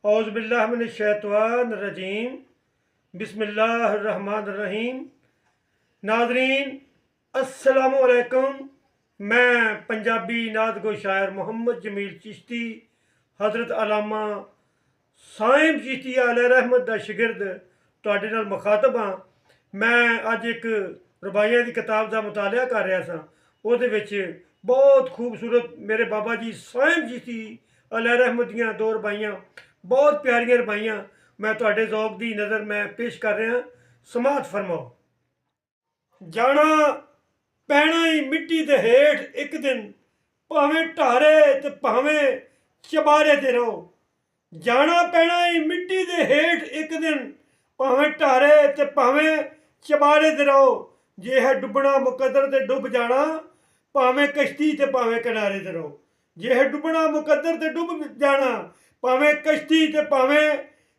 औज़ुबिल्लाहिमिनश्शैतानिर्रजीम बिस्मिल्लाहिर्रहमानिर्रहीम। नाज़रीन अस्सलामुअलैकुम। मैं पंजाबी नादगो शायर मुहम्मद जमील चिश्ती हज़रत अलामा साइम चिश्ती अलैहि रहमत दा शिगिर्द तुहाडे नाल मुखातब हाँ। मैं अज एक रबाइयां की किताब का मुतालिया कर रहा सा। ਉਹਦੇ ਵਿੱਚ बहुत खूबसूरत मेरे बाबा जी साइम चिश्ती अलैहि रहमत दियां दो रबाइयां, बहुत प्यारियां रबाइयां मैं तुहाडे ज़ौक़ दी नज़र मैं पेश कर रहा। समात फरमाओ। जाना पैना ही मिट्टी दे हेठ एक दिन, भावें ढारे ते भावें चबारे ते रहो। जाना पैना ही मिट्टी दे हेठ एक दिन, भावें ढारे ते भावें चबारे ते रहो। जे है डुबना मुकद्दर ते डुब जाना, भावें कश्ती ते भावें किनारे ते रहो। जे है डुबना मुकद्दर ते डुब जाना, भावें कश्ती ते भावें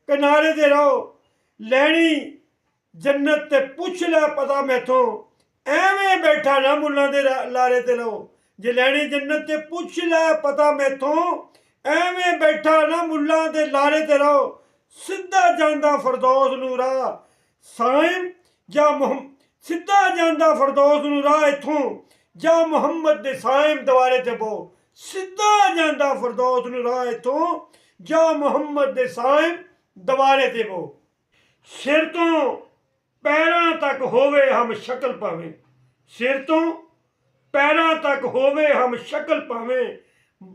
किनारे ते रहो। लैनी जन्नत ते पुछ लै पता मैथों, एवें बैठा ना मुल्लां दे लारे ते रहो। जे लैनी जन्नत ते पुछ लै पता मैथों, एवें बैठा ना मुल्लां दे लारे ते रहो। सिद्धा जांदा फरदौस नूं राह साइम जा सिद्धा जांदा फरदौस नूं राह इत्थों, जा मुहम्मद दे साइम दवारे ते बो। सिद्धा जांदा फरदौस नूं राह इत्थों, जा मुहम्मद दे साइम दवारे ते बो। सिर तो पैरां तक होवे हम शक्ल भावें, सिर तो पैरां तक होवे हम शक्ल भावें,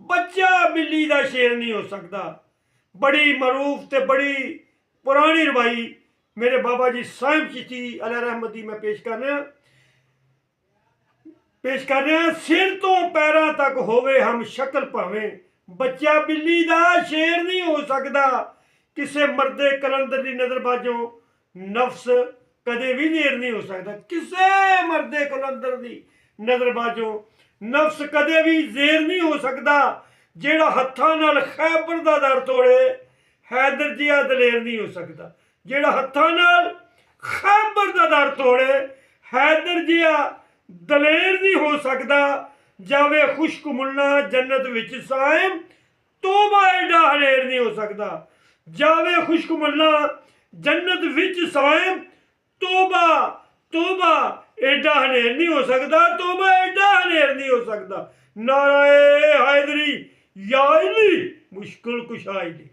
बच्चा बिल्ली दा शेर नहीं हो सकता। बड़ी मरूफ ते बड़ी पुरानी रवाई मेरे बाबा जी साइम चिश्ती अलैहि रहमत दी मैं पेश कर रहा। सिर तो पैरां तक होवे हम शक्ल भावें, बच्चा बिल्ली दा शेर नहीं हो सकता। किसे मर्दे कलंदर दी नज़रबाजों नफ्स कदे भी नेर नहीं हो सकता। किसे मर्दे कलंदर दी नज़रबाजों नफ्स कदे भी जेर नहीं हो सकता। जेड़ा हत्थां नाल खैबर दा दर तोड़े, हैदर जिहा दलेर नहीं हो सकता। जेड़ा हत्थां नाल खैबर दा दर तोड़े, हैदर जिहा दलेर नहीं हो सकता। जावे खुश्क मुल्ला जन्नत विच साइम, तोबा एडा हनेर नहीं हो सकता। जावे खुश्क मुल्ला जन्नत विच साइम, तोबा तोबा एडा हनेर नहीं हो सकता। तोबा एडा हनेर नहीं हो सकता। नाराए हैदरी या अली मुश्किल कुशाई।